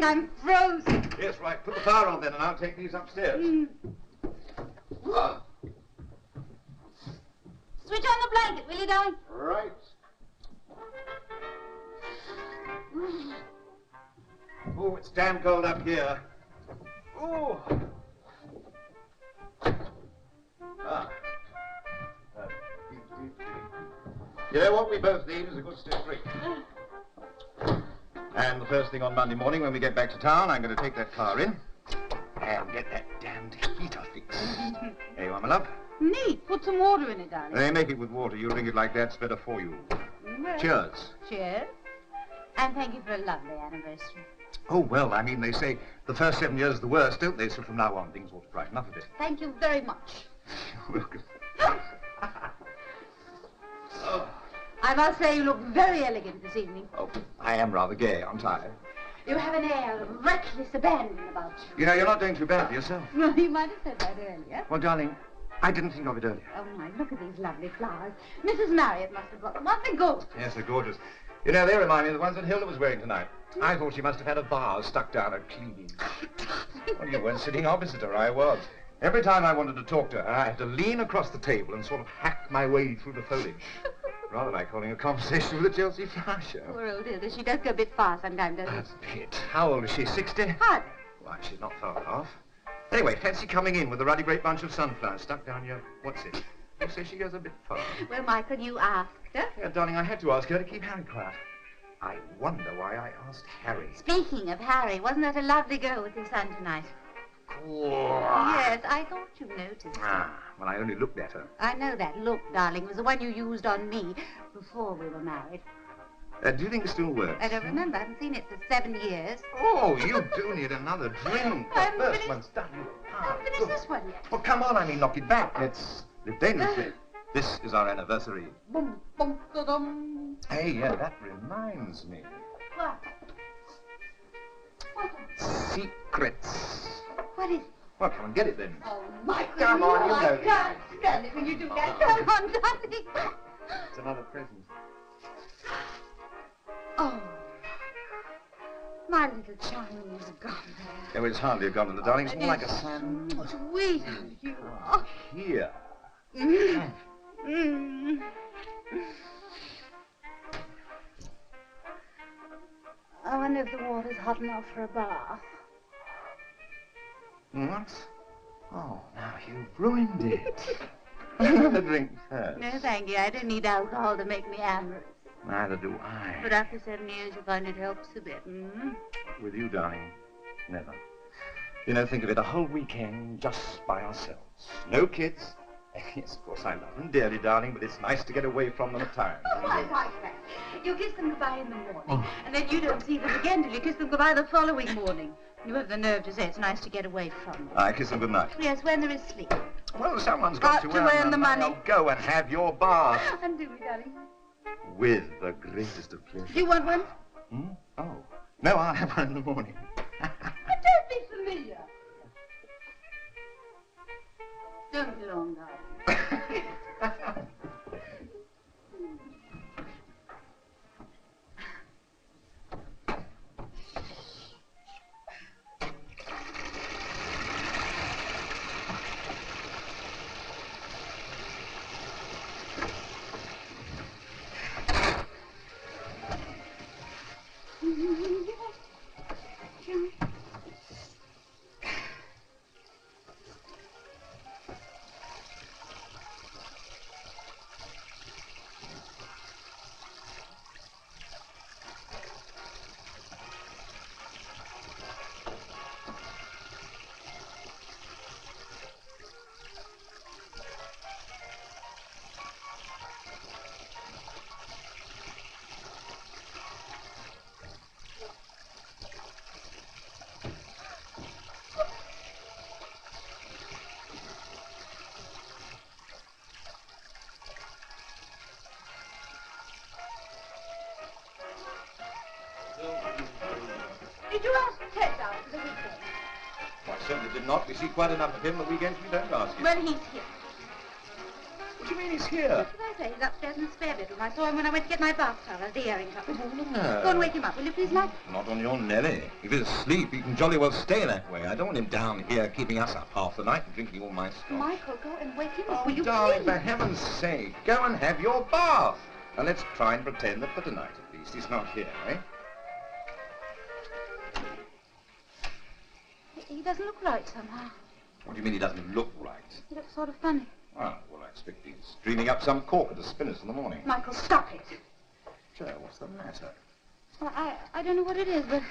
I'm frozen. Yes, right. Put the fire on then, and I'll take these upstairs. Switch on the blanket, will you, darling? Right. Oh, it's damn cold up here. Oh. You know what we both need is a good stiff drink. And the first thing on Monday morning when we get back to town, I'm going to take that car in and get that damned heater fixed. There you are, my love. Neat. Put some water in it, darling. They make it with water. You'll drink it like that. It's better for you. Well, cheers. Cheers. And thank you for a lovely anniversary. Oh, well, I mean, they say the first 7 years are the worst, don't they? So from now on, things ought to brighten up a bit. Thank you very much. You're welcome. Oh. I must say you look very elegant this evening. Oh, I am rather gay, aren't I? You have an air of reckless abandon about you. You know, you're not doing too badly yourself. Well, you might have said that earlier. Well, darling, I didn't think of it earlier. Oh, my, look at these lovely flowers. Mrs. Marriott must have brought them. Aren't they gorgeous? Yes, they're gorgeous. You know, they remind me of the ones that Hilda was wearing tonight. I thought she must have had a vase stuck down her cleavage. Well, you weren't sitting opposite her, I was. Every time I wanted to talk to her, I had to lean across the table and sort of hack my way through the foliage. Rather like holding a conversation with a Chelsea flower show. Poor old Hilda. She does go a bit far sometimes, doesn't A bit. How old is she, 60? Hardly. Why, she's not far off. Anyway, fancy coming in with a ruddy great bunch of sunflowers stuck down your... What's it? You say she goes a bit far. Well, Michael, you asked her. Yeah, darling, I had to ask her to keep Harry quiet. I wonder why I asked Harry. Speaking of Harry, wasn't that a lovely girl with your son tonight? Yes, I thought you noticed. Well, I only looked at her. I know that look, darling, was the one you used on me before we were married. Do you think it still works? I don't remember. I haven't seen it for 7 years. Oh, you do need another drink. The first one's done. I haven't finished this one yet. Well, come on, I mean, knock it back. Let's live dangerously. This is our anniversary. Boom, boom, da-dum. Hey, yeah, that reminds me. What? Secrets. What is it? Well, come on, get it then. Oh, Michael, Come on, you I know can't stand it when you do that. Come on, darling. It's another present. Oh, my little charming is gone there. Oh, it's hardly a gondola, darling. It's more like a sand. Sweet you are. Here. I wonder if the water's hot enough for a bath. What? Oh, now you've ruined it. Another drink first. No, thank you. I don't need alcohol to make me amorous. Neither do I. But after 7 years, you find it helps a bit, With you, darling, never. You know, think of it, a whole weekend just by ourselves. No kids, Yes, of course I love them dearly, darling, but it's nice to get away from them at times. Oh, I like that. You kiss them goodbye in the morning, and then you don't see them again till you kiss them goodbye the following morning. You have the nerve to say it's nice to get away from them. I kiss them goodnight. Yes, when there is sleep. Well, someone's got to earn the money. Now go and have your bath. And do, darling. With the greatest of pleasure. Do you want one? Hmm? Oh. No, I'll have one in the morning. Don't be familiar. Don't be long, darling. Did you ask Ted out for the weekend? I certainly did not. We see quite enough of him the weekends we don't ask him. Well, he's here. What do you mean he's here? What did I say? He's upstairs in the spare bedroom. I saw him when I went to get my bath towel at the airing cupboard. No. Go and wake him up, will you please, Mike? Not on your Nelly. If he's asleep, he can jolly well stay that way. I don't want him down here keeping us up half the night and drinking all my stuff. Michael, go and wake him up, Oh, will you darling, please? for heaven's sake, go and have your bath. And let's try and pretend that for tonight, at least, he's not here, eh? He doesn't look right somehow. What do you mean he doesn't look right? He looks sort of funny. Oh, well, I expect he's dreaming up some cork at the spinners in the morning. Michael, stop it. Jo, what's the matter? Well, I don't know what it is, but...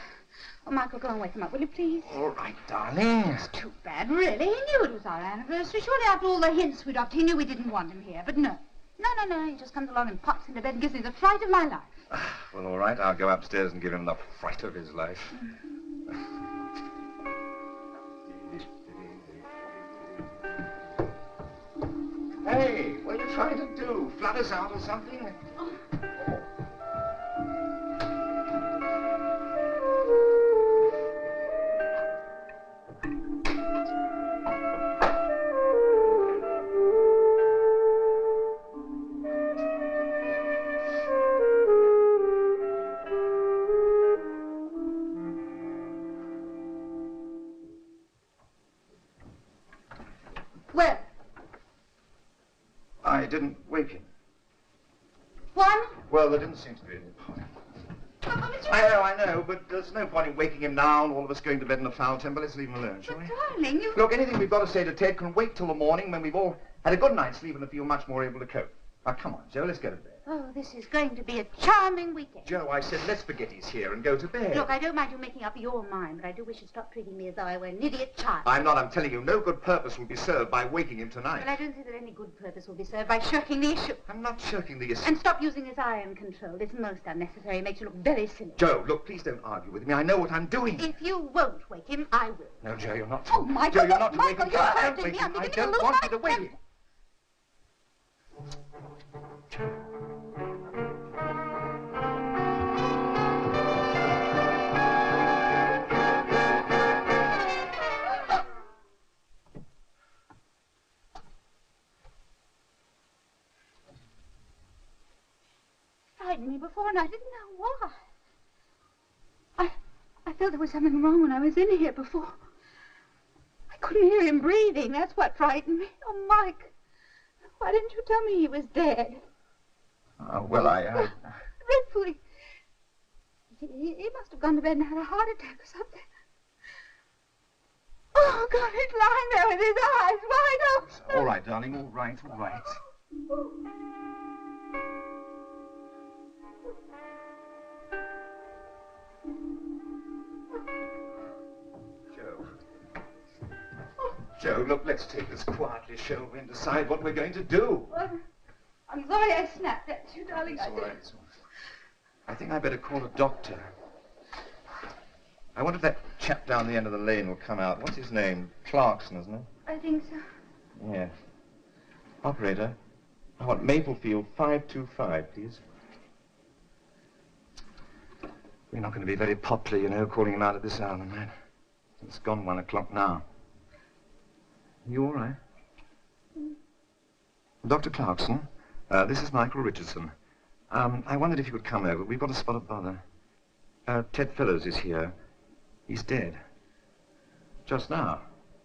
Oh, Michael, go and wake him up, will you please? All right, darling. It's too bad, really. He knew it was our anniversary. Surely after all the hints we dropped, he knew we didn't want him here. But no. No. He just comes along and pops into bed and gives me the fright of my life. Well, all right, I'll go upstairs and give him the fright of his life. Hey, what are you trying to do? Flood us out or something? Oh. Well? I didn't wake him. One? Well, there didn't seem to be any point. I know, but there's no point in waking him now and all of us going to bed in a foul temper. Let's leave him alone, shall we? Darling, you... Look, anything we've got to say to Ted can wait till the morning when we've all had a good night's sleep and feel much more able to cope. Now, come on, Jo, let's go to bed. Oh, this is going to be a charming weekend. Jo, I said let's forget he's here and go to bed. Look, I don't mind you making up your mind, but I do wish you'd stop treating me as though I were an idiot child. I'm not. I'm telling you, no good purpose will be served by waking him tonight. Well, I don't think that any good purpose will be served by shirking the issue. I'm not shirking the issue. And stop using this iron control. It's most unnecessary. It makes you look very silly. Jo, look, please don't argue with me. I know what I'm doing. If you won't wake him, I will. No, Jo, you're not to. Oh, Michael, Jo, you're not to wake Michael, him. you're Don't hurting wake me. him. I'm I beginning to don't lose want my you to wake temper. him. Frightened me before, and I didn't know why. I felt there was something wrong when I was in here before. I couldn't hear him breathing. That's what frightened me. Oh, Mike, why didn't you tell me he was dead? Well, Dreadfully. He must have gone to bed and had a heart attack or something. Oh, God, he's lying there with his eyes wide open. All right, darling, all right, all right. Jo. Jo, look, let's take this quietly, shall we, and decide what we're going to do. Well, I'm sorry I snapped at you, darling. It's all right, it's all right. I think I'd better call a doctor. I wonder if that chap down the end of the lane will come out. What's his name? Clarkson, isn't it? I think so. Yeah. Operator, I want Maplefield 525, please. We're not going to be very popular, you know, calling him out at this hour of the night. It's gone 1 o'clock now. You all right? Dr. Clarkson, this is Michael Richardson. I wondered if you could come over. We've got a spot of bother. Ted Fellows is here. He's dead. Just now.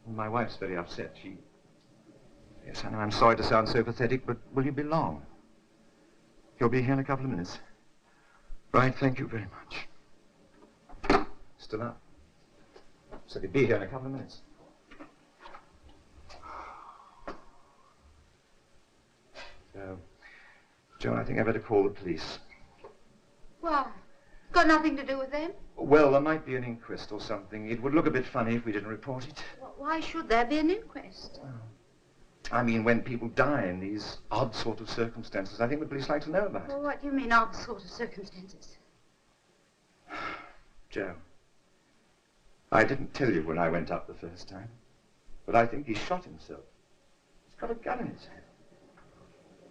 My wife's very upset. Yes, I know, I'm sorry to sound so pathetic, but will you be long? You'll be here in a couple of minutes. Right, thank you very much. Still up. So he'll be here in a couple of minutes. So, Joan, I think I better call the police. Why? Got nothing to do with them? Well, there might be an inquest or something. It would look a bit funny if we didn't report it. Well, why should there be an inquest? I mean, when people die in these odd sort of circumstances, I think the police like to know about it. Well, what do you mean, odd sort of circumstances? Joe, I didn't tell you when I went up the first time, but I think he shot himself. He's got a gun in his hand.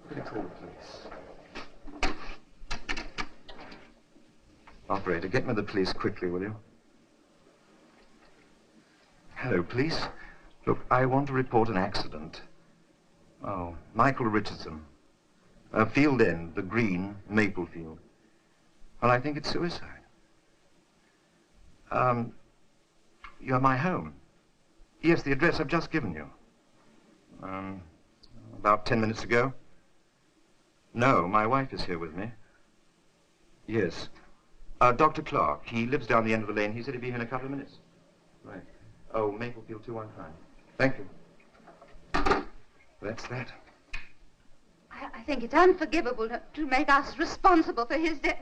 I'm going to call the police. Operator, get me the police quickly, will you? Hello, police. Look, I want to report an accident. Oh, Michael Richardson. Field End, the Green, Maplefield. Well, I think it's suicide. You're my home. Yes, the address I've just given you. About 10 minutes ago. No, my wife is here with me. Yes. Dr. Clark, he lives down the end of the lane. He said he'd be here in a couple of minutes. Right. Oh, Maplefield 215. Thank you. That's that. I think it's unforgivable to make us responsible for his death.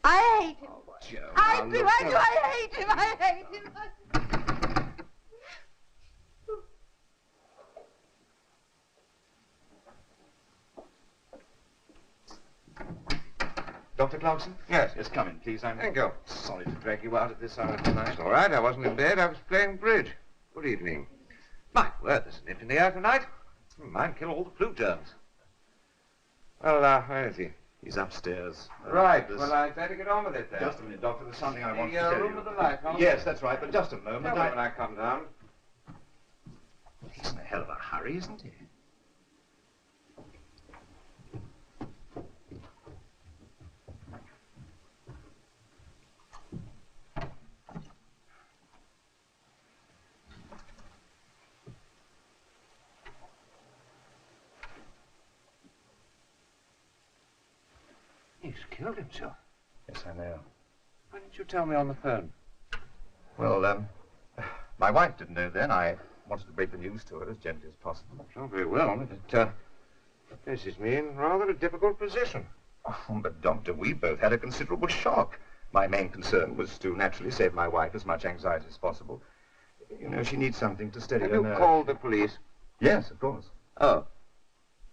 I hate him. Oh, Joe, I now do, look, I do, I hate him, I hate him. Dr. Clarkson? Yes. Yes, come in, please. I'm Thank you. sorry to drag you out at this hour of the night. It's all right. I wasn't in bed. I was playing bridge. Good evening. My word, there's an imp in the air tonight. Mine kill all the flu germs. Well, where is he? He's upstairs. Right. There's- Well, I'd better get on with it then. Just a minute, Doctor. There's something I want The to tell room you. with the light on? Yes, that's right, but just a moment. Tell me when I come down. He's in a hell of a hurry, isn't he? He's killed himself. Yes, I know. Why didn't you tell me on the phone? Well, my wife didn't know then. I wanted to break the news to her as gently as possible. It's all very well, but it places me in rather a difficult position. Oh, but, Doctor, we both had a considerable shock. My main concern was to naturally save my wife as much anxiety as possible. You know, she needs something to steady Have her you nerves. called the police? Yes, of course. Oh.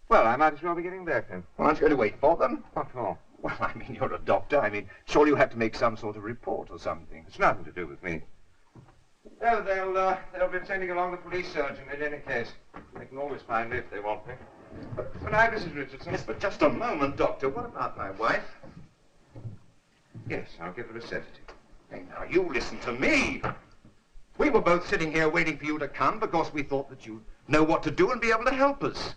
Well, I might as well be getting back then. Well, aren't you going to wait for them? What for? Well, I mean, you're a doctor. I mean, surely you have to make some sort of report or something. It's nothing to do with me. Well, they'll be sending along the police surgeon in any case. They can always find me if they want me. Good night, Mrs. Richardson. Yes, but just a moment, Doctor. What about my wife? Yes, I'll give her a sedative. Hey, now, you listen to me. We were both sitting here waiting for you to come because we thought that you'd know what to do and be able to help us.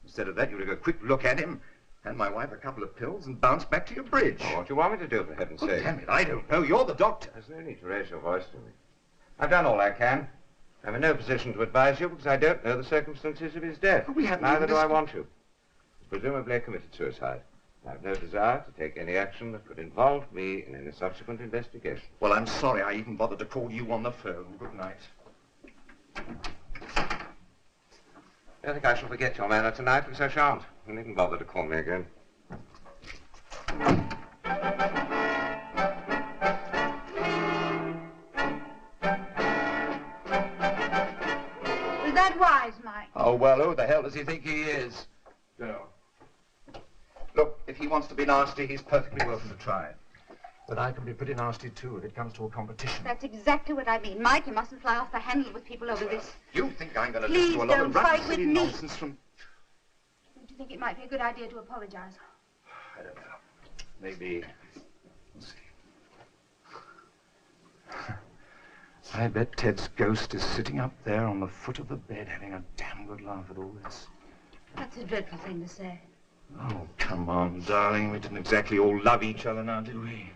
Instead of that, you took a quick look at him, hand my wife a couple of pills, and bounce back to your bridge. Oh, what do you want me to do, for heaven's Well, sake? damn it, I don't know. You're the doctor. There's no need to raise your voice to me. I've done all I can. I'm in no position to advise you because I don't know the circumstances of his death. But we haven't Neither even do I discussed- want to. He's presumably committed suicide. I have no desire to take any action that could involve me in any subsequent investigation. Well, I'm sorry I even bothered to call you on the phone. Good night. I think I shall forget your manner tonight because I shan't. You needn't bother to call me again. well, who the hell does he think he is? No. Look, if he wants to be nasty, he's perfectly welcome to try. But I can be pretty nasty, too, if it comes to a competition. That's exactly what I mean. Mike, you mustn't fly off the handle with people over this. You think I'm going to Please listen to a lot don't of fight rubbish with silly me. nonsense from... Don't you think it might be a good idea to apologize? I don't know. Maybe... We'll see. I bet Ted's ghost is sitting up there on the foot of the bed having a damn good laugh at all this. That's a dreadful thing to say. Oh, come on, darling. We didn't exactly all love each other now, did we?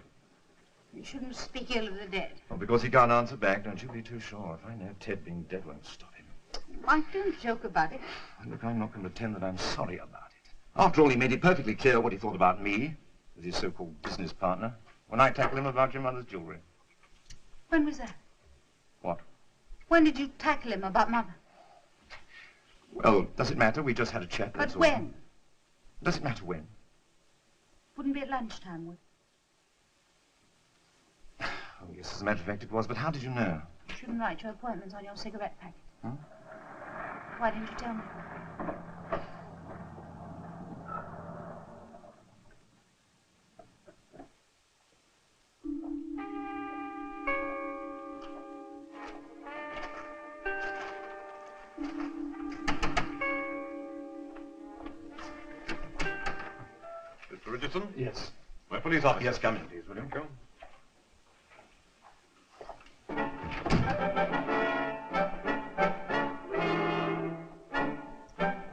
You shouldn't speak ill of the dead. Well, because he can't answer back, don't you be too sure. If I know Ted being dead won't stop him. Mike, don't joke about it. Look, I'm not going to pretend that I'm sorry about it. After all, he made it perfectly clear what he thought about me, as his so-called business partner, when I tackled him about your mother's jewelry. When was that? What? When did you tackle him about Mother? Well, does it matter? We just had a chat, that's But all. when? Does it matter when? Wouldn't be at lunchtime, would it? Oh, yes, as a matter of fact it was, but how did you know? You shouldn't write your appointments on your cigarette packet. Huh? Why didn't you tell me? Mr. Richardson? Yes. My police officer. Yes, come in, please, will you? Go.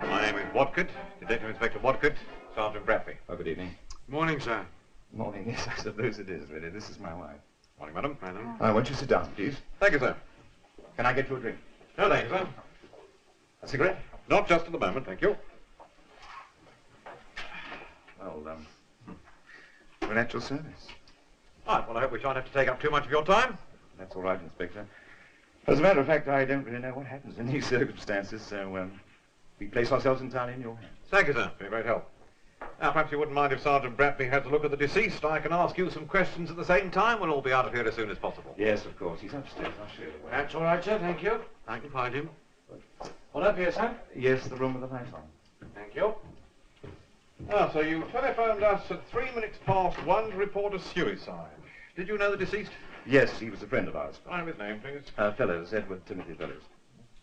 My name is Watcott, Detective Inspector Watcott, Sergeant Bradley. Oh, good evening. Morning, sir. Morning, yes, I suppose it is, really. This is my wife. Morning, madam. Madam. Won't you sit down, please? Thank you, sir. Can I get you a drink? No, thank you, sir. A cigarette? Not just at the moment, thank you. Well, we're at your service. Right, well, I hope we shan't have to take up too much of your time. That's all right, Inspector. As a matter of fact, I don't really know what happens in these circumstances, so we place ourselves entirely in your hands. Thank you, sir. Be a great help. Now, perhaps you wouldn't mind if Sergeant Bradley has a look at the deceased. I can ask you some questions at the same time. We'll all be out of here as soon as possible. Yes, of course. He's upstairs. I'll show you the way. That's all right, sir. Thank you. I can find him. What up here, sir? Yes, the room with the light on. Thank you. Ah, so you telephoned us at 1:03 to report a suicide. Did you know the deceased? Yes, he was a friend of ours. Can I have his name, please? Fellows, Edward Timothy Fellows.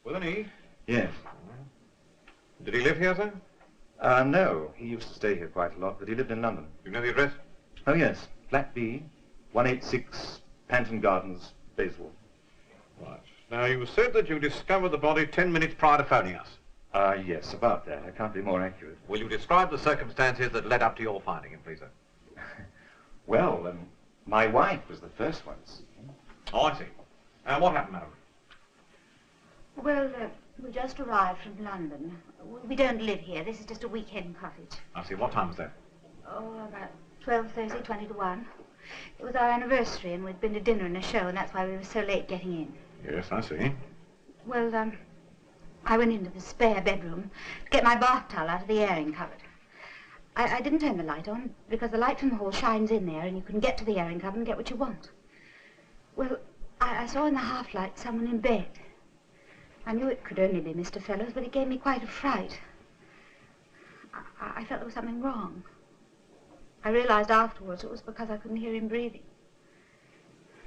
With an E? Yes. Did he live here, sir? No. He used to stay here quite a lot, but he lived in London. You know the address? Oh, yes. Flat B, 186, Panton Gardens, Bayswater. Right. Now, you said that you discovered the body 10 minutes prior to phoning us. Yes, about that. I can't be more accurate. Will you describe the circumstances that led up to your finding him, please, sir? Well, my wife was the first one to see him. Oh, I see. What happened, madam? Well, we just arrived from London. We don't live here. This is just a weekend cottage. I see. What time was that? Oh, about 12:30, 20 to 1. It was our anniversary, and we'd been to dinner and a show, and that's why we were so late getting in. Yes, I see. Well, I went into the spare bedroom to get my bath towel out of the airing cupboard. I didn't turn the light on because the light from the hall shines in there and you can get to the airing cupboard and get what you want. Well, I saw in the half-light someone in bed. I knew it could only be Mr. Fellows, but it gave me quite a fright. I felt there was something wrong. I realized afterwards it was because I couldn't hear him breathing.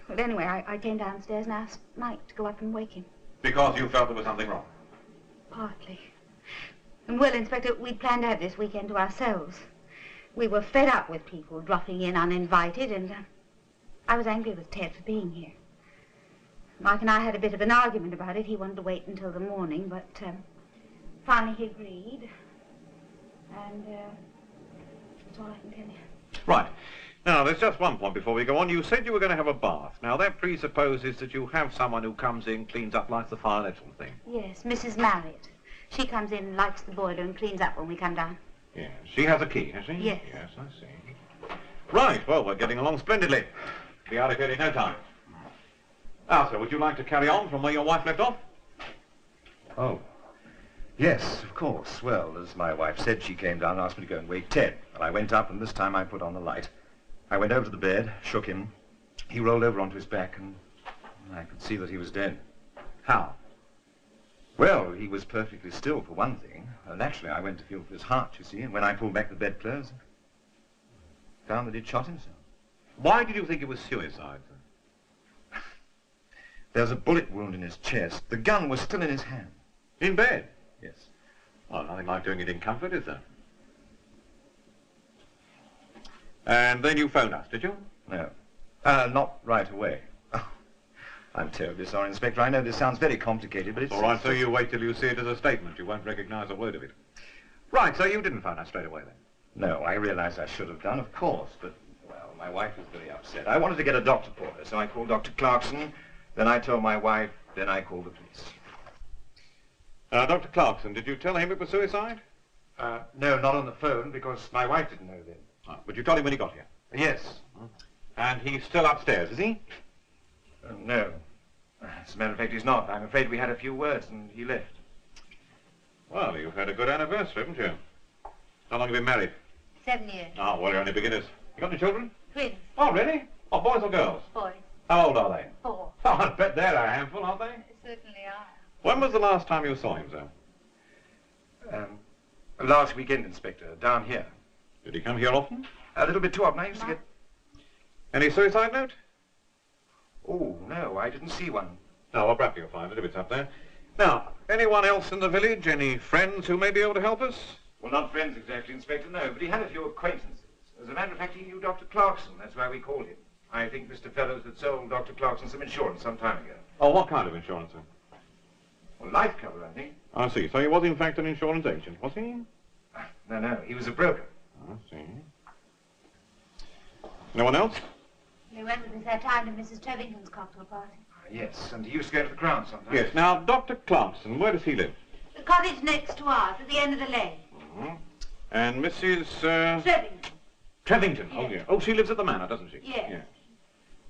Well, anyway, I came downstairs and asked Mike to go up and wake him. Because you felt there was something wrong? Partly. And well, Inspector, we'd planned to have this weekend to ourselves. We were fed up with people dropping in uninvited, and I was angry with Ted for being here. Mike and I had a bit of an argument about it. He wanted to wait until the morning, but finally he agreed. And that's all I can tell you. Right. Now, there's just one point before we go on. You said you were going to have a bath. Now, that presupposes that you have someone who comes in, cleans up, lights the fire, that sort of thing. Yes, Mrs. Marriott. She comes in, lights the boiler, and cleans up when we come down. Yes. She has a key, has she? Yes. Yes, I see. Right. Well, we're getting along splendidly. Be out of here in no time. Now, sir, would you like to carry on from where your wife left off? Oh. Yes, of course. Well, as my wife said, she came down and asked me to go and wake Ted. And I went up, and this time I put on the light. I went over to the bed, shook him. He rolled over onto his back, and I could see that he was dead. How? Well, he was perfectly still, for one thing. Naturally, I went to feel for his heart, you see, and when I pulled back the bedclothes, found that he'd shot himself. Why did you think it was suicide, sir? There was a bullet wound in his chest. The gun was still in his hand. In bed? Yes. Well, nothing like doing it in comfort, is there? And then you phoned us, did you? No. Not right away. Oh, I'm terribly sorry, Inspector. I know this sounds very complicated, but it's... All right, so you wait till you see it as a statement. You won't recognize a word of it. Right, so you didn't phone us straight away, then? No, I realize I should have done, of course, but, well, my wife was very upset. I wanted to get a doctor for her, so I called Dr. Clarkson, then I told my wife, then I called the police. Dr. Clarkson, did you tell him it was suicide? No, not on the phone, because my wife didn't know then. But you told him when he got here? Yes. And he's still upstairs, is he? No. As a matter of fact, he's not. I'm afraid we had a few words and he left. Well, you've had a good anniversary, haven't you? How long have you been married? 7 years. Oh, well, you're only beginners. You got any children? Twins. Oh, really? Oh, boys or girls? Boys. How old are they? 4. Oh, I bet they're a handful, aren't they? They certainly are. When was the last time you saw him, sir? Last weekend, Inspector, down here. Did he come here often? A little bit too often. I used to get... Any suicide note? Oh, no, I didn't see one. No, well, perhaps you'll find it if it's up there. Now, anyone else in the village? Any friends who may be able to help us? Well, not friends exactly, Inspector, no, but he had a few acquaintances. As a matter of fact, he knew Dr. Clarkson. That's why we called him. I think Mr. Fellows had sold Dr. Clarkson some insurance some time ago. Oh, what kind of insurance, sir? Well, life cover, I think. I see. So he was, in fact, an insurance agent, was he? No, he was a broker. I see. No one else? They went with us that time to Mrs. Trevington's cocktail party. Yes, and he used to go to the Crown sometimes. Yes. Now, Dr. Clarkson, where does he live? The cottage next to ours, at the end of the lane. Mm-hmm. And Mrs. Trevington. Trevington? Yes. Oh, yeah. Oh, she lives at the manor, doesn't she? Yes. Yeah.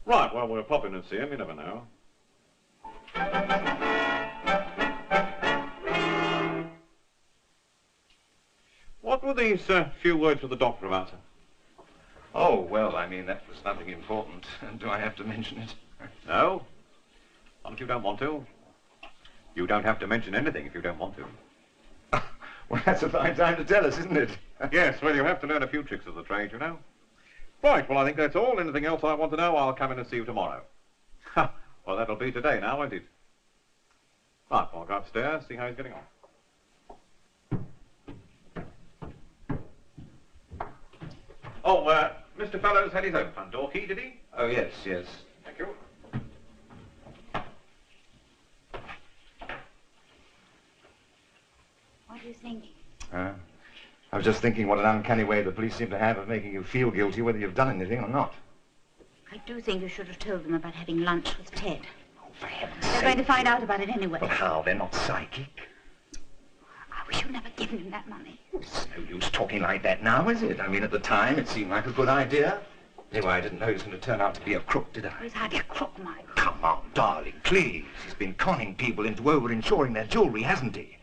Right, well, we'll pop in and see him. You never know. What were these few words with the doctor about, sir? Oh, well, I mean, that was nothing important. Do I have to mention it? No. Not if you don't want to. You don't have to mention anything if you don't want to. Well, that's a fine time to tell us, isn't it? Yes, well, you have to learn a few tricks of the trade, you know. Right, well, I think that's all. Anything else I want to know, I'll come in and see you tomorrow. Ha! Well, that'll be today now, won't it? Right, I'll go upstairs, see how he's getting on. Oh, Mr. Fellows had his own front door key, did he? Oh, yes. Thank you. What do you think? I was just thinking what an uncanny way the police seem to have of making you feel guilty whether you've done anything or not. I do think you should have told them about having lunch with Ted. Oh, for heaven's They're sake. going to find out about it anyway. Well, how? They're not psychic. I wish you'd never given him that money. It's no use talking like that now, is it? I mean, at the time, it seemed like a good idea. Anyway, I didn't know he was going to turn out to be a crook, did I? He's hardly a crook, Mike. Come on, darling, please. He's been conning people into over-insuring their jewelry, hasn't he?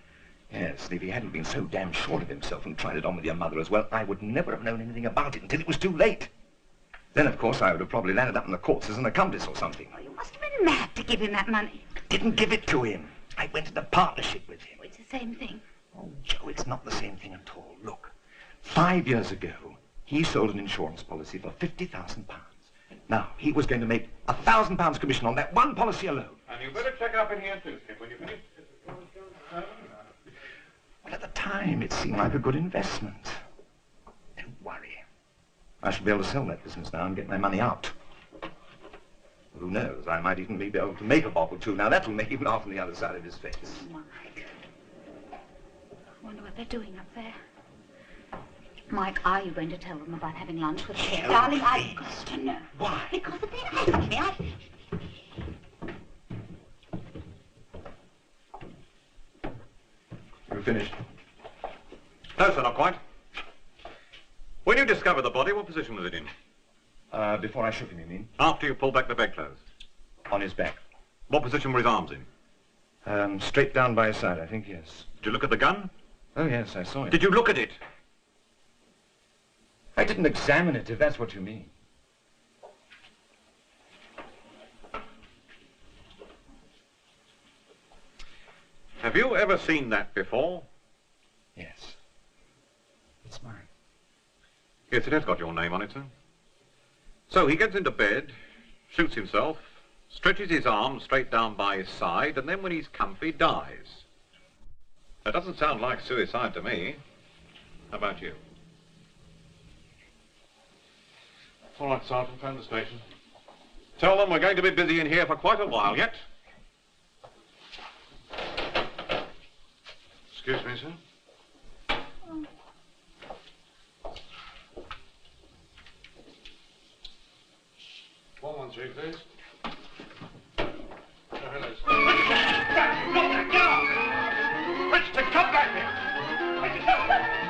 Yes, and if he hadn't been so damn sure of himself and tried it on with your mother as well, I would never have known anything about it until it was too late. Then, of course, I would have probably landed up in the courts as an accomplice or something. Oh, you must have been mad to give him that money. Didn't give it to him. I went into partnership with him. It's the same thing. Oh, Joe, it's not the same thing at all. Look, 5 years ago, he sold an insurance policy for £50,000. Now, he was going to make £1,000 commission on that one policy alone. And you better check up in here too, Skip, when you finish. Well, at the time, it seemed like a good investment. Don't worry. I shall be able to sell that business now and get my money out. Who knows? I might even be able to make a bob or two. Now, that will make him laugh on the other side of his face. Mike. I wonder what they're doing up there. Mike, are you going to tell them about having lunch with Ted? Darling, I've got to know. Why? Because of the agony. You finished? No, sir, not quite. When you discovered the body, what position was it in? Before I shook him, you mean? After you pulled back the bedclothes. On his back. What position were his arms in? Straight down by his side, I think, yes. Did you look at the gun? Oh, yes, I saw it. Did you look at it? I didn't examine it, if that's what you mean. Have you ever seen that before? Yes. It's mine. Yes, it has got your name on it, sir. So he gets into bed, shoots himself, stretches his arm straight down by his side, and then when he's comfy, dies. That doesn't sound like suicide to me. How about you? All right, Sergeant, phone the station. Tell them we're going to be busy in here for quite a while yet. Excuse me, sir. 113, please. Oh, hello, sir. Richardson, come back here! Richardson, come back here!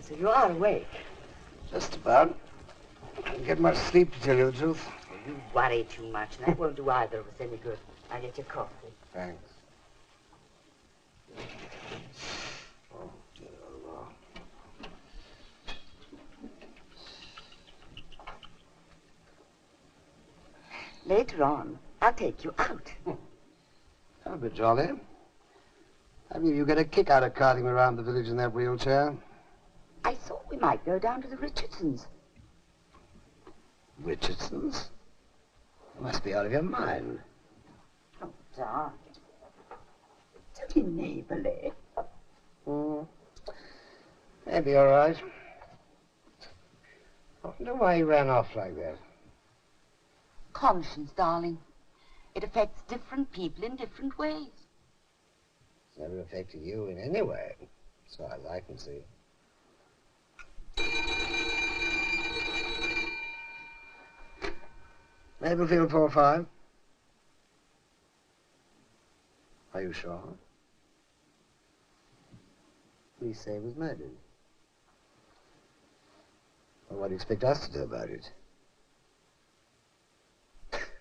So you are awake? Just about. I didn't get much sleep, to tell you the truth. You worry too much, and that won't do either of us any good. I'll get your coffee. Thanks. Oh, dear Allah. Later on, I'll take you out. That'll be jolly. I mean, you get a kick out of carting around the village in that wheelchair. I thought we might go down to the Richardsons. Richardsons? You must be out of your mind. Oh, darling. Don't be neighbourly. Maybe all right. I wonder why he ran off like that. Conscience, darling. It affects different people in different ways. It's never affected you in any way, as far as I can see. Maplefield 45. Are you sure? Police say he was murdered. Well, what do you expect us to do about it?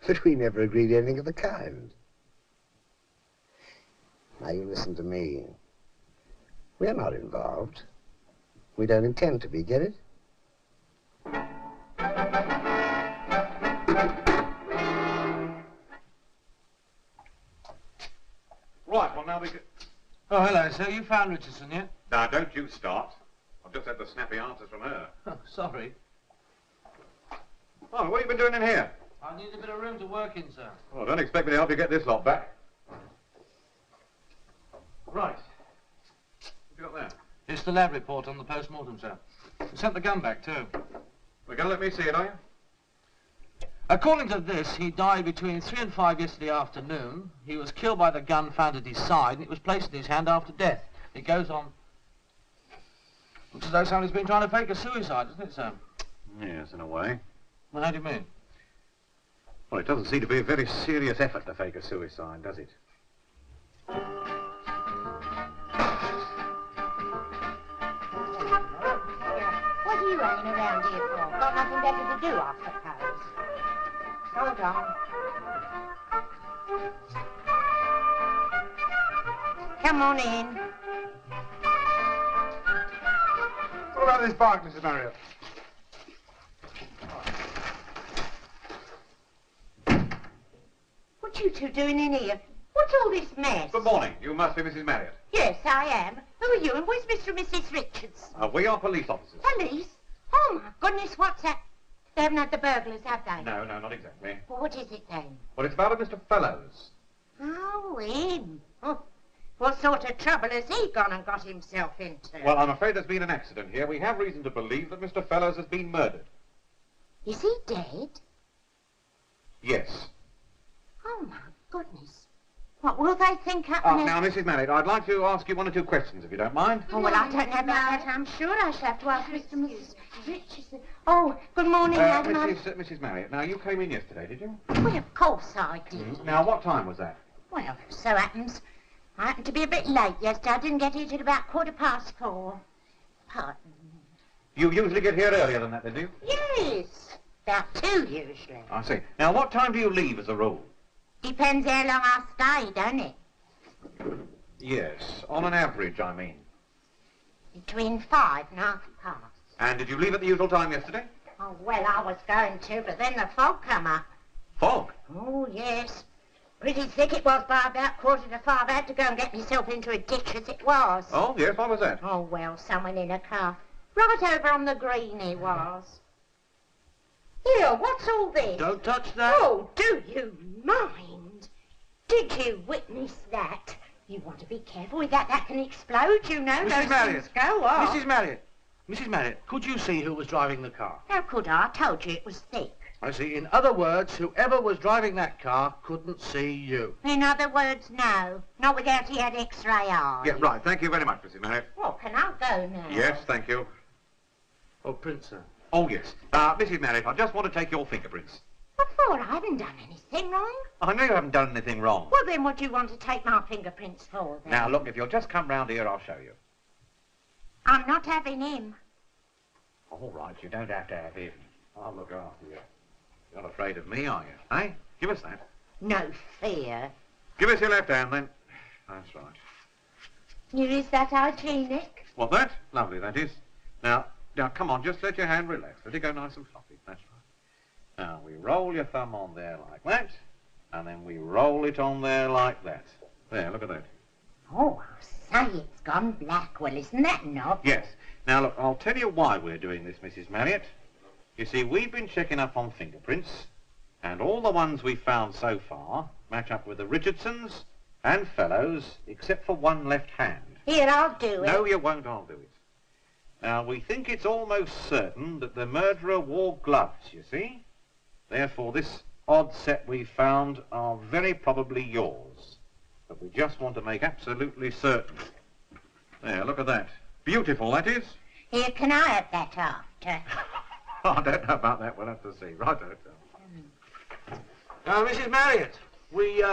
But we never agreed anything of the kind. Now you listen to me. We're not involved. We don't intend to be, get it? Right, well now we can... Oh, hello, sir. You found Richardson yet? Now, don't you start. I've just had the snappy answers from her. Oh, sorry. Oh, what have you been doing in here? I need a bit of room to work in, sir. Oh, don't expect me to help you get this lot back. Right. What have you got there? It's the lab report on the post-mortem, sir. We sent the gun back, too. We're going to let me see it, are you? According to this, he died between 3 and 5 yesterday afternoon. He was killed by the gun found at his side, and it was placed in his hand after death. It goes on. Looks as though somebody's been trying to fake a suicide, doesn't it, sir? Yes, in a way. Well, how do you mean? Well, it doesn't seem to be a very serious effort to fake a suicide, does it? What are you hanging around here for? Got nothing better to do, I suppose. Hold on. Come on in. What about this bark, Mrs. Marriott? What you two doing in here? What's all this mess? Good morning. You must be Mrs. Marriott. Yes, I am. Who are you and where's Mr. and Mrs. Richardson? We are police officers. Police? Oh, my goodness, what's that? They haven't had the burglars, have they? No, not exactly. Well, what is it then? Well, it's about a Mr. Fellows. Oh, him. Oh, what sort of trouble has he gone and got himself into? Well, I'm afraid there's been an accident here. We have reason to believe that Mr. Fellows has been murdered. Is he dead? Yes. Oh, my goodness. What will they think Oh, happening? now, Mrs. Mallet, I'd like to ask you one or two questions, if you don't mind. Oh, well, I don't know about that. I'm sure I shall have to ask Mr. and Mrs. Richardson. Oh, good morning, madam. Mrs. Mallet, now, you came in yesterday, did you? Well, of course I did. Now, what time was that? Well, so happens. I happened to be a bit late yesterday. I didn't get here till about 4:15. Pardon. You usually get here earlier than that, then, do you? Yes, about 2 usually. I see. Now, what time do you leave as a rule? Depends how long I stay, don't it? Yes, on an average, I mean. Between 5 and 5:30. And did you leave at the usual time yesterday? Oh, well, I was going to, but then the fog come up. Fog? Oh, yes. Pretty thick it was by about 4:45. I had to go and get myself into a ditch as it was. Oh, yes, what was that? Oh, well, someone in a car. Right over on the green he was. Here, what's all this? Don't touch that. Oh, do you mind? Did you witness that? You want to be careful with that. That can explode, you know. Mrs. Those Marriott. things go off. Mrs. Marriott, could you see who was driving the car? How could I? I told you it was thick. I see. In other words, whoever was driving that car couldn't see you. In other words, no. Not without he had X-ray eyes. Yeah, right. Thank you very much, Mrs. Marriott. Well, can I go now? Yes, thank you. Oh, Prince, sir. Oh, yes. Mrs. Marriott, I just want to take your fingerprints. What for? I haven't done anything wrong. I know you haven't done anything wrong. Well, then what do you want to take my fingerprints for, then? Now, look, if you'll just come round here, I'll show you. I'm not having him. All right, you don't have to have him. I'll look after you. You're not afraid of me, are you? Eh? Give us that. No fear. Give us your left hand, then. That's right. Here is that hygienic. What, that? Lovely, that is. Now, come on, just let your hand relax. Let it go nice and fluffy. That's right. Now, we roll your thumb on there like that, and then we roll it on there like that. There, look at that. Oh, I say, it's gone black. Well, isn't that enough? Yes. Now, look, I'll tell you why we're doing this, Mrs. Marriott. You see, we've been checking up on fingerprints, and all the ones we've found so far match up with the Richardsons and Fellows, except for one left hand. Here, I'll do it. No, you won't. I'll do it. Now, we think it's almost certain that the murderer wore gloves, you see? Therefore, this odd set we found are very probably yours. But we just want to make absolutely certain. There, look at that. Beautiful, that is. Here, can I have that after? I don't know about that. We'll have to see. Right, Now, Mrs. Marriott, we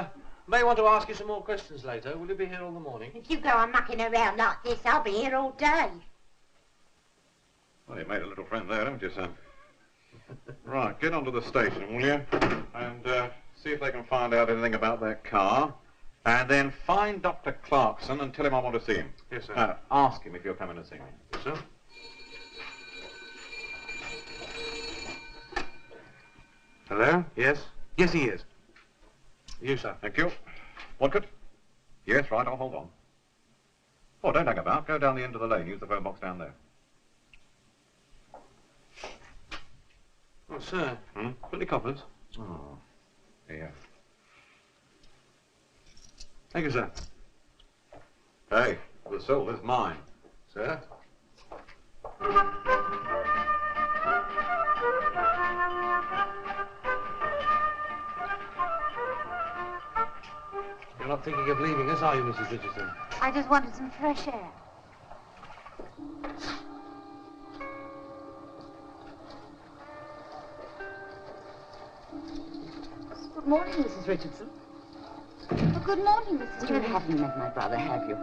may want to ask you some more questions later. Will you be here all the morning? If you go on mucking around like this, I'll be here all day. Well, you made a little friend there, haven't you, son? Right, get onto the station, will you? And see if they can find out anything about that car. And then find Dr. Clarkson and tell him I want to see him. Yes, sir. Ask him if you're coming to see me. Yes, sir. Hello? Yes? Yes, he is. You, sir. Thank you. Whatcott? Yes, right, I'll hold on. Oh, don't hang about. Go down the end of the lane. Use the phone box down there. Oh, sir. Hmm? Got any coppers? Oh, here. Thank you, sir. Hey, the soul is mine. Sir? You're not thinking of leaving us, are you, Mrs. Richardson? I just wanted some fresh air. Good morning, Mrs. Richardson. Well, good morning, Mrs. You Richardson. haven't met my brother, have you?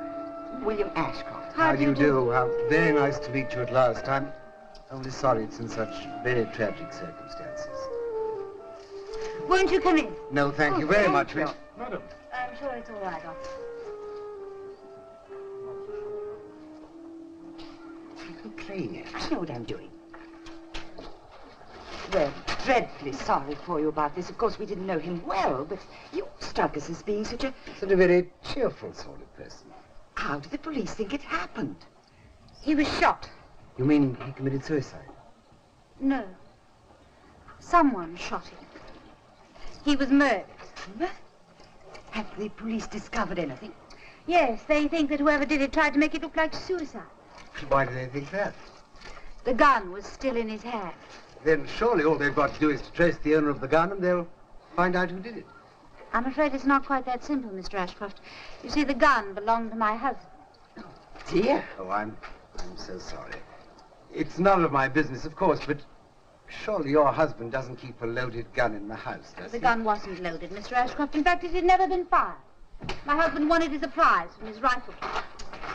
William Ashcroft. How do you do? How very nice to meet you at last. I'm only sorry it's in such very tragic circumstances. Won't you come in? No, thank you very much, you. Miss. Madam. I'm sure it's all right, Doctor. Clean. I know what I'm doing. We're dreadfully sorry for you about this. Of course, we didn't know him well, but you struck us as being such a... Such a very cheerful sort of person. How did the police think it happened? He was shot. You mean he committed suicide? No. Someone shot him. He was murdered. Have the police discovered anything? Yes, they think that whoever did it tried to make it look like suicide. Why do they think that? The gun was still in his hand. Then surely all they've got to do is to trace the owner of the gun and they'll find out who did it. I'm afraid it's not quite that simple, Mr. Ashcroft. You see, the gun belonged to my husband. Dear? Oh, I'm so sorry. It's none of my business, of course, but surely your husband doesn't keep a loaded gun in the house, does he? The gun wasn't loaded, Mr. Ashcroft. In fact, it had never been fired. My husband wanted it as a prize from his rifle case.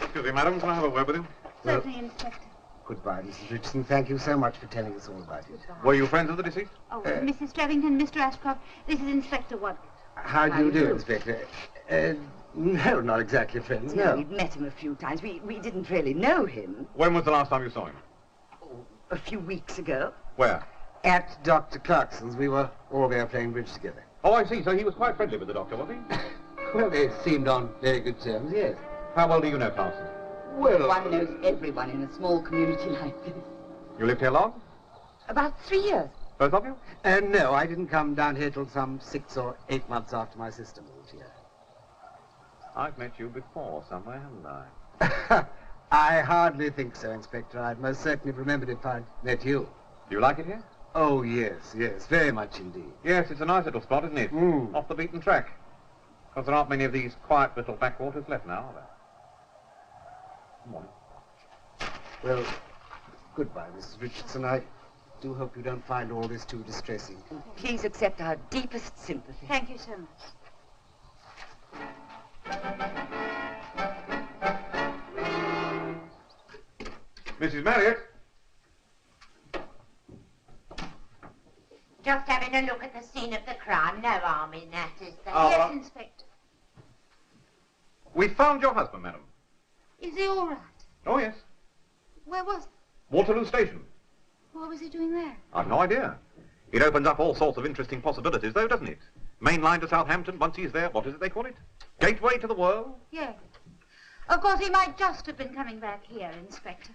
Excuse me, madam, can I have a word with you? Certainly, Inspector. Goodbye, Mrs. Richardson. Thank you so much for telling us all about it. Were you friends of the deceased? Oh, Mrs. Strevington, Mr. Ashcroft, this is Inspector Watkins. How do you do, Inspector? No, not exactly friends, no. We've met him a few times. We didn't really know him. When was the last time you saw him? A few weeks ago. Where? At Dr. Clarkson's, we were all there playing bridge together. Oh, I see. So he was quite friendly with the doctor, was he? Well, they seemed on very good terms, yes. How well do you know Clarkson? Well... One knows everyone in a small community like this. You lived here long? About 3 years. Both of you? no, I didn't come down here till some 6 or 8 months after my sister moved here. I've met you before somewhere, haven't I? I hardly think so, Inspector. I'd most certainly have remembered if I'd met you. Do you like it here? Oh, yes, very much indeed. Yes, it's a nice little spot, isn't it? Mm. Off the beaten track. Because there aren't many of these quiet little backwaters left now, are there? Good morning. Well, goodbye, Mrs. Richardson. I do hope you don't find all this too distressing. Please accept our deepest sympathy. Thank you so much. Mrs. Marriott? Just having a look at the scene of the crime. No harm in that, is there? Yes, Inspector. We found your husband, madam. Is he all right? Oh, yes. Where was he? Waterloo Station. What was he doing there? I've no idea. It opens up all sorts of interesting possibilities, though, doesn't it? Main line to Southampton, once he's there, what is it they call it? Gateway to the world? Yes. Of course, he might just have been coming back here, Inspector.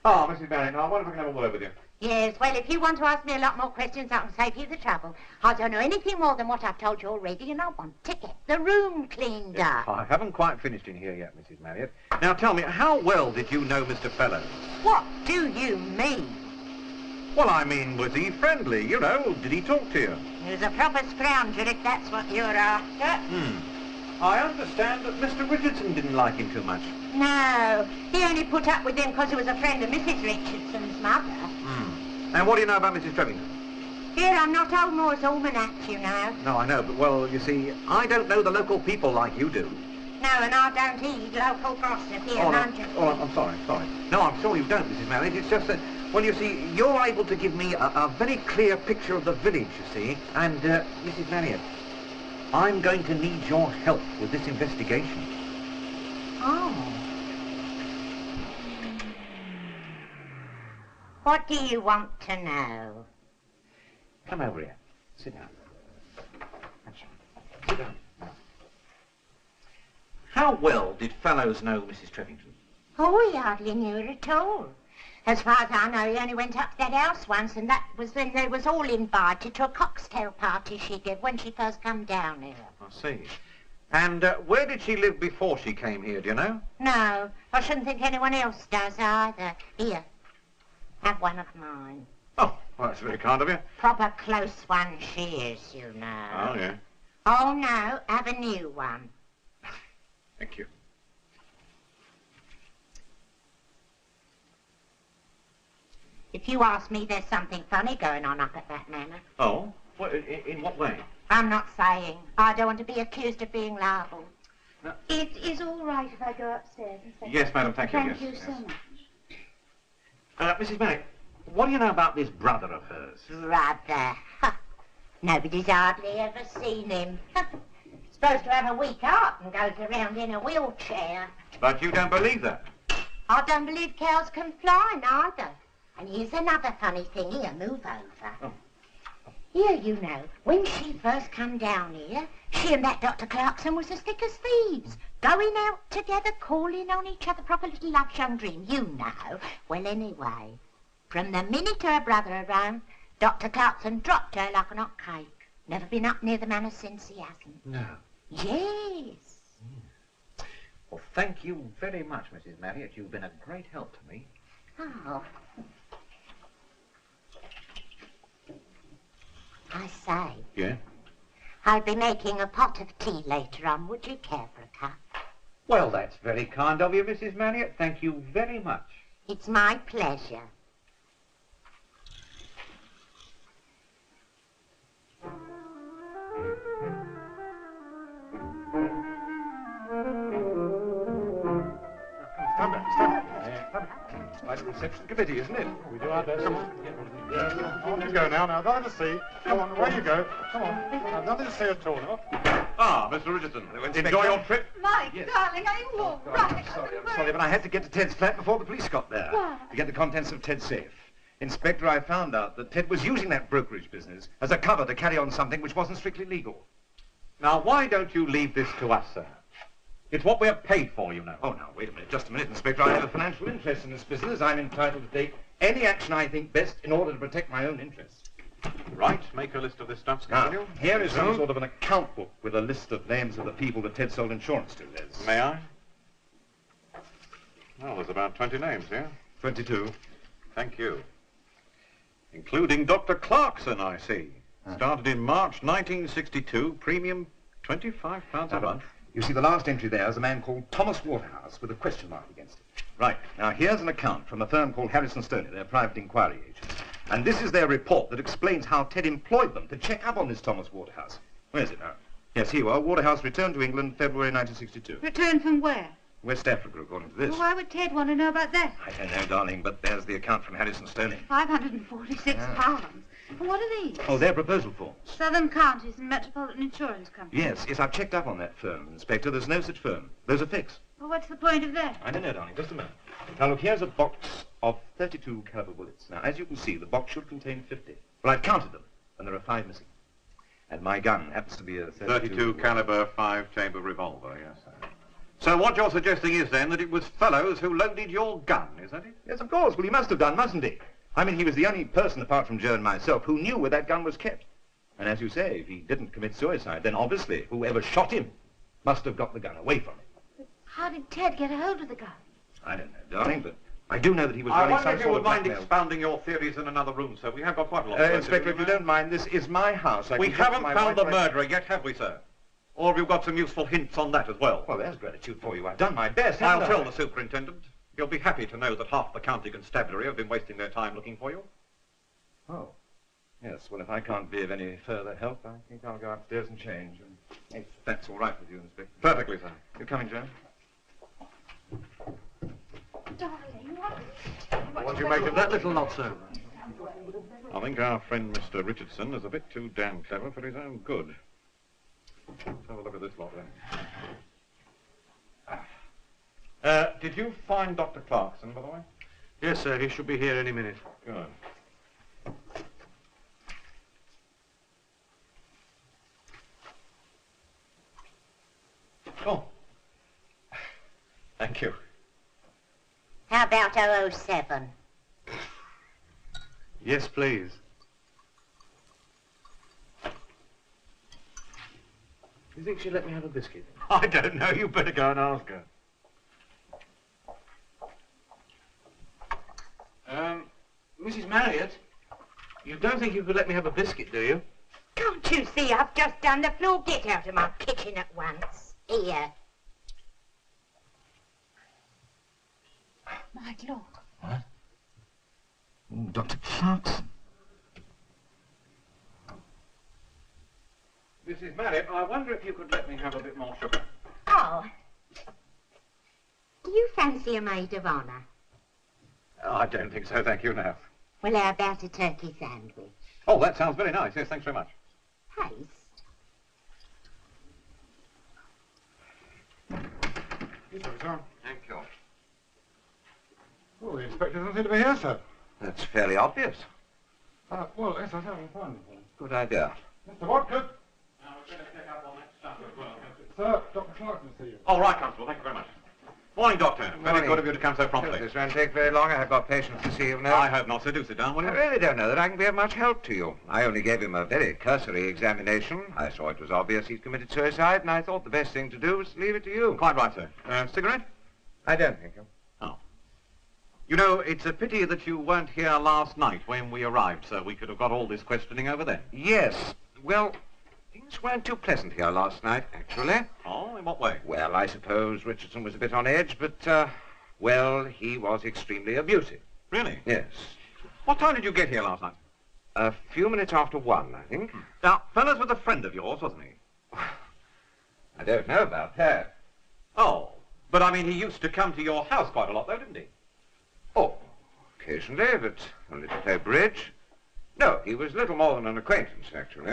Ah, Mrs. Barrington, I wonder if I can have a word with you. Yes, well, if you want to ask me a lot more questions, I can save you the trouble. I don't know anything more than what I've told you already, and I want to get the room cleaned up. I haven't quite finished in here yet, Mrs. Marriott. Now, tell me, how well did you know Mr. Fellows? What do you mean? Well, I mean, was he friendly? You know, did he talk to you? He was a proper scoundrel, if that's what you're after. I understand that Mr. Richardson didn't like him too much. No, he only put up with him because he was a friend of Mrs. Richardson's mother. And what do you know about Mrs. Trevington? Here, I'm not old Moore's almanac, you know. No, I know, but, well, you see, I don't know the local people like you do. No, and I don't eat local gossip here, mind you. I'm sorry. No, I'm sure you don't, Mrs. Marriott. It's just that, well, you see, you're able to give me a very clear picture of the village, you see. And, Mrs. Marriott, I'm going to need your help with this investigation. Oh. What do you want to know? Come over here. Sit down. That's right. Sit down. How well did Fellows know Mrs. Trevington? Oh, he hardly knew her at all. As far as I know, he only went up to that house once, and that was when they was all invited to a cocktail party she gave when she first come down here. I see. And where did she live before she came here, do you know? No, I shouldn't think anyone else does either. Here, have one of mine. Oh, well, that's very kind of you. Proper close one she is, you know. Oh, yeah. Oh, no, have a new one. Thank you. If you ask me, there's something funny going on up at that manor. Oh? What, in what way? I'm not saying. I don't want to be accused of being liable. No. It is all right if I go upstairs, Inspector. Yes, madam, thank you. Thank you Yes. so much. Mrs. Marriott, what do you know about this brother of hers? Brother. Nobody's hardly ever seen him. Supposed to have a weak heart and goes around in a wheelchair. But you don't believe that? I don't believe cows can fly neither. And here's another funny thing. Here, move over. Oh. Here, you know, when she first come down here, she and that Dr. Clarkson was as thick as thieves. Going out together, calling on each other, proper little love young dream, you know. Well, anyway, from the minute her brother arrived, Dr. Clarkson dropped her like an hot cake. Never been up near the manor since, he hasn't. No. Yes. Well, thank you very much, Mrs. Marriott. You've been a great help to me. Oh. I say, Yeah? I'll be making a pot of tea later on. Would you care for a cup? Well, that's very kind of you, Mrs. Marriott. Thank you very much. It's my pleasure. Stand up. Like the reception committee, isn't it? We do our best. Come on. Yes, on you go now. Now, nothing to see. Come on, away you go. Come on. Now, nothing to see at all now. Ah, Mr. Richardson. Inspector. Enjoy your trip. Mike, Yes. darling, are you all right? I'm sorry, but I had to get to Ted's flat before the police got there. Why? To get the contents of Ted's safe. Inspector, I found out that Ted was using that brokerage business as a cover to carry on something which wasn't strictly legal. Now, why don't you leave this to us, sir? It's what we're paid for, you know. Oh, now, wait a minute. Just a minute, Inspector. I have a financial interest in this business. I'm entitled to take any action I think best in order to protect my own interests. Right, make a list of this stuff, Now, Scotland. here is some sort of an account book with a list of names of the people that Ted sold insurance to. There's May I? Well, there's about 20 names here. 22. Thank you. Including Dr. Clarkson, I see. Started in March 1962, premium £25 a month. You see, the last entry there is a man called Thomas Waterhouse with a question mark against it. Right. Now, here's an account from a firm called Harrison Stoney, their private inquiry agent. And this is their report that explains how Ted employed them to check up on this Thomas Waterhouse. Where is it now? Yes, here you are. Waterhouse returned to England February 1962. Returned from where? West Africa, according to this. Well, why would Ted want to know about that? I don't know, darling, but there's the account from Harrison Stoney. £546. And what are these? Oh, they're proposal forms. Southern Counties and Metropolitan Insurance Company. Yes, I've checked up on that firm, Inspector. There's no such firm. Those are fakes. Well, what's the point of that? I don't know, darling. Just a minute. Now, look, here's a box of 32 caliber bullets. Now, as you can see, the box should contain 50. Well, I've counted them, and there are 5 missing. And my gun happens to be a 32 caliber 5-chamber revolver, yes, sir. So what you're suggesting is, then, that it was fellows who loaded your gun, is that it? Yes, of course. Well, he must have done, mustn't he? I mean, he was the only person, apart from Joe and myself, who knew where that gun was kept. And as you say, if he didn't commit suicide, then obviously whoever shot him must have got the gun away from him. How did Ted get a hold of the gun? I don't know, darling, but I do know that he was I running wonder some if you sort would of mind blackmail. expounding your theories in another room, sir. We have got quite a lot of work to Inspector, do, if you know. don't mind, this is my house. I We can talk to haven't my found the wife murderer yet, have we, sir? Or have you got some useful hints on that as well? Well, there's gratitude for you. I've done my best, I'll haven't I? tell the superintendent. You'll be happy to know that half the county constabulary have been wasting their time looking for you. Oh. Yes, well, if I can't be of any further help, I think I'll go upstairs and change. And if that's all right with you, Inspector. Perfectly, sir. You coming, Joe? Darling, What do you make of that little nod, sir? I think our friend Mr. Richardson is a bit too damn clever for his own good. Let's have a look at this lot, then. Did you find Dr. Clarkson, by the way? Yes, sir. He should be here any minute. Good. Oh. Thank you. How about 007? Yes, please. You think she'd let me have a biscuit? I don't know. You better go and ask her. Mrs. Marriott, you don't think you could let me have a biscuit, do you? Can't you see I've just done the floor? Get out of my kitchen at once. Here. Mike, look. What? Oh, Dr. Clarkson. Mrs. Marriott, I wonder if you could let me have a bit more sugar. Oh. Do you fancy a maid of honour? Oh, I don't think so, thank you, now. Well, how about a turkey sandwich? Oh, that sounds very nice. Yes, thanks very much. Haste. Thank you. Well, the inspector doesn't seem to be here, sir. That's fairly obvious. Well, yes, I haven't found him. Good idea. Mr. Watkin. Now, we're going to check up on that stuff as well. Sir, Dr. Clarkson to see you. All right, Constable, thank you very much. Morning, Doctor. Very Morning. good of you to come so promptly. This won't take very long. I have got patience to see you now. I hope not, sir. Do sit down, will I you? really don't know that I can be of much help to you. I only gave him a very cursory examination. I saw it was obvious he'd committed suicide, and I thought the best thing to do was to leave it to you. Quite right, sir. Cigarette? I don't think you. Oh. You know, it's a pity that you weren't here last night when we arrived, so we could have got all this questioning over then. Yes. Well, things weren't too pleasant here last night, actually. Oh, in what way? Well, I suppose Richardson was a bit on edge, but, well, he was extremely abusive. Really? Yes. What time did you get here last night? A few minutes after 1, I think. Now, Fellers was a friend of yours, wasn't he? I don't know about that. Oh, but I mean, he used to come to your house quite a lot, though, didn't he? Oh, occasionally, but only to play bridge. No, he was little more than an acquaintance, actually.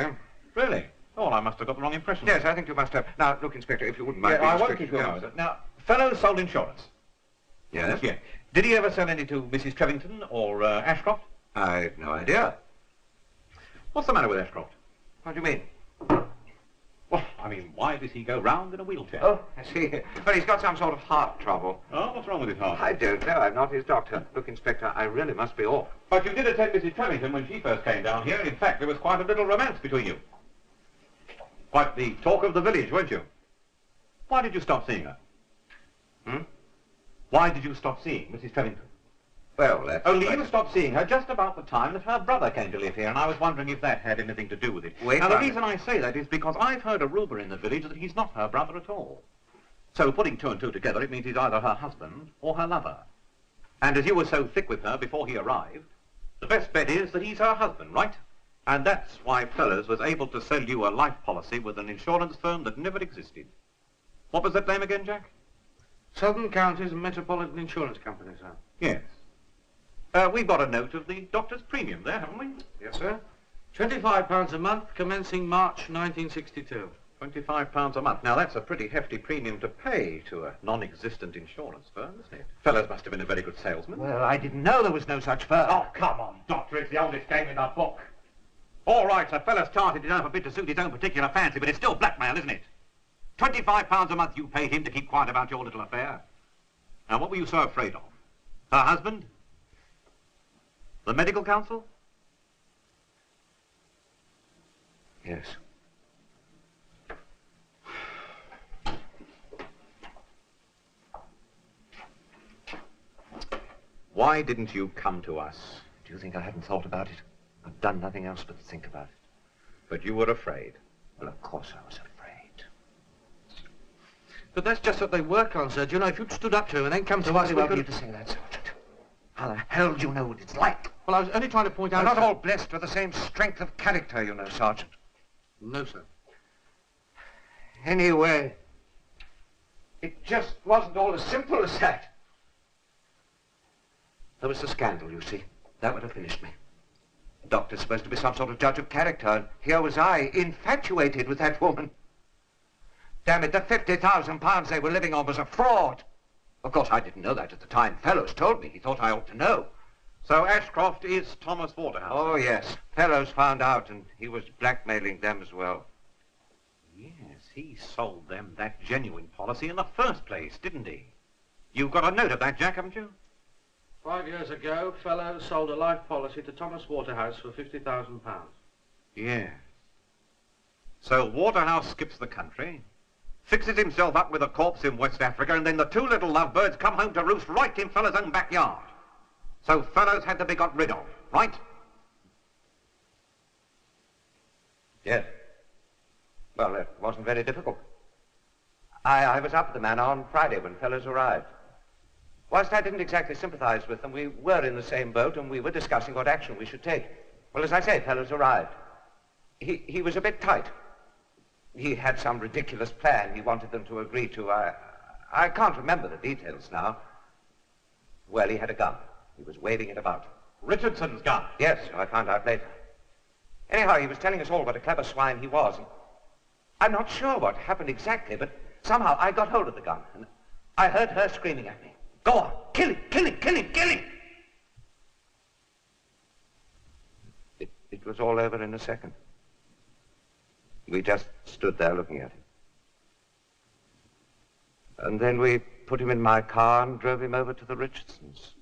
Really? Oh, well, I must have got the wrong impression. Yes, I think you must have. Now, look, Inspector, if you wouldn't mind... Yeah, I being won't strict. keep going with it. Now, Fellers sold insurance. Yes? Yeah. Did he ever sell any to Mrs. Trevington or Ashcroft? I've no idea. What's the matter with Ashcroft? What do you mean? Well, I mean, why does he go round in a wheelchair? Oh, I see. Well, he's got some sort of heart trouble. Oh, what's wrong with his heart? I don't know. I'm not his doctor. Look, Inspector, I really must be off. But you did attend Mrs. Trevington when she first came down here, and in fact, there was quite a little romance between you. Quite the talk of the village, weren't you? Why did you stop seeing her? Why did you stop seeing Mrs. Trevington? Well, that's... Only you stopped seeing her just about the time that her brother came to live here, and I was wondering if that had anything to do with it. Wait now, the a minute. reason I say that is because I've heard a rumour in the village that he's not her brother at all. So, putting two and two together, it means he's either her husband or her lover. And as you were so thick with her before he arrived, the best bet is that he's her husband, right? And that's why Fellers was able to sell you a life policy with an insurance firm that never existed. What was that name again, Jack? Southern Counties Metropolitan Insurance Company, sir. Yes. We've got a note of the doctor's premium there, haven't we? Yes, sir. £25 a month, commencing March 1962. £25 a month. Now, that's a pretty hefty premium to pay to a non-existent insurance firm, isn't it? Fellers must have been a very good salesman. Well, I didn't know there was no such firm. Oh, come on, Doctor. It's the oldest game in the book. All right, so Fellers started it up a bit to suit his own particular fancy, but it's still blackmail, isn't it? £25 a month you paid him to keep quiet about your little affair. Now, what were you so afraid of? Her husband? The medical council? Yes. Why didn't you come to us? Do you think I hadn't thought about it? I've done nothing else but think about it. But you were afraid. Well, of course I was afraid. But that's just what they work on, sir. Do you know, if you'd stood up to him and then come to us, we Well, could... you to say that, Sergeant. How the hell do you know what it's like? Well, I was only trying to point We're out... not sir- all blessed with the same strength of character, you know, Sergeant. No, sir. Anyway, it just wasn't all as simple as that. There was the scandal, you see. That would have finished me. The doctor's supposed to be some sort of judge of character, and here was I, infatuated with that woman. Damn it, the £50,000 they were living on was a fraud. Of course, I didn't know that at the time. Fellows told me. He thought I ought to know. So Ashcroft is Thomas Waterhouse? Oh, yes. Fellows found out, and he was blackmailing them as well. Yes, he sold them that genuine policy in the first place, didn't he? You've got a note of that, Jack, haven't you? 5 years ago, Fellows sold a life policy to Thomas Waterhouse for £50,000. Yeah. So Waterhouse skips the country, fixes himself up with a corpse in West Africa, and then the two little lovebirds come home to roost right in Fellow's own backyard. So Fellows had to be got rid of, right? Yes. Well, it wasn't very difficult. I was up at the manor on Friday when Fellows arrived. Whilst I didn't exactly sympathize with them, we were in the same boat and we were discussing what action we should take. Well, as I say, Fellows arrived. He was a bit tight. He had some ridiculous plan he wanted them to agree to. I can't remember the details now. Well, he had a gun. He was waving it about. Richardson's gun? Yes, I found out later. Anyhow, he was telling us all what a clever swine he was. And I'm not sure what happened exactly, but somehow I got hold of the gun, and I heard her screaming at me. Go on, kill him, kill him, kill him, kill him! It was all over in a second. We just stood there looking at him. And then we put him in my car and drove him over to the Richardsons.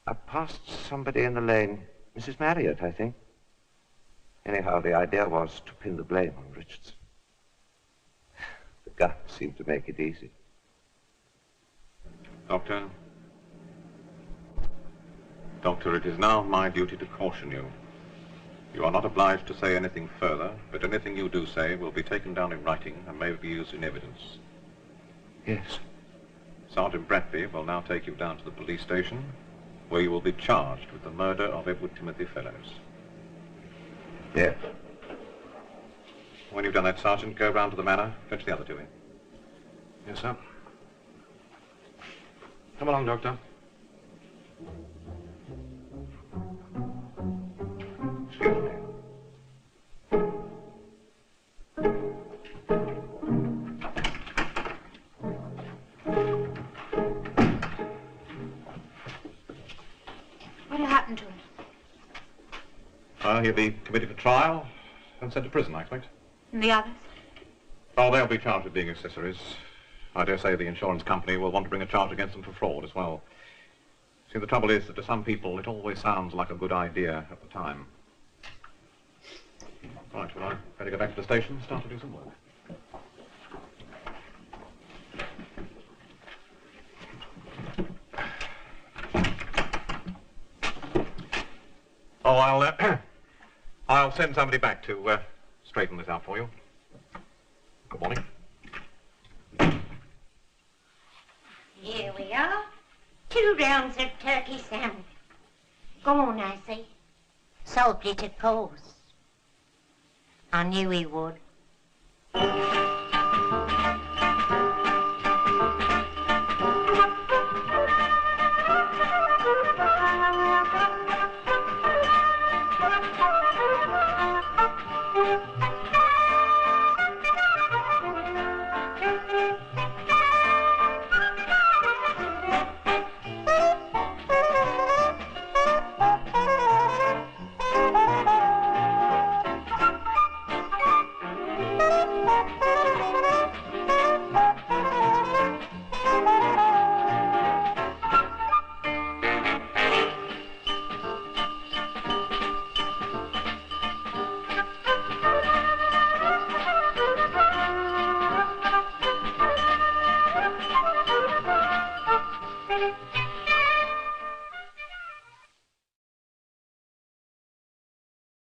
I passed somebody in the lane, Mrs. Marriott, I think. Anyhow, the idea was to pin the blame on Richardson. The gun seemed to make it easy. Doctor, Doctor, it is now my duty to caution you. You are not obliged to say anything further, but anything you do say will be taken down in writing and may be used in evidence. Yes. Sergeant Bradby will now take you down to the police station, where you will be charged with the murder of Edward Timothy Fellows. Yes. When you've done that, Sergeant, go round to the manor, fetch the other two in. Yes, sir. Come along, Doctor. Excuse me. What'll happen to him? He'll be committed for trial and sent to prison, I expect. And the others? Oh, they'll be charged with being accessories. I dare say the insurance company will want to bring a charge against them for fraud as well. See, the trouble is that to some people it always sounds like a good idea at the time. Right, well, I better go back to the station and start to do some work. Oh, I'll send somebody back to straighten this out for you. Good morning. Here we are. 2 rounds of turkey sandwich. Go on, Icey. Solved it, of course. I knew he would.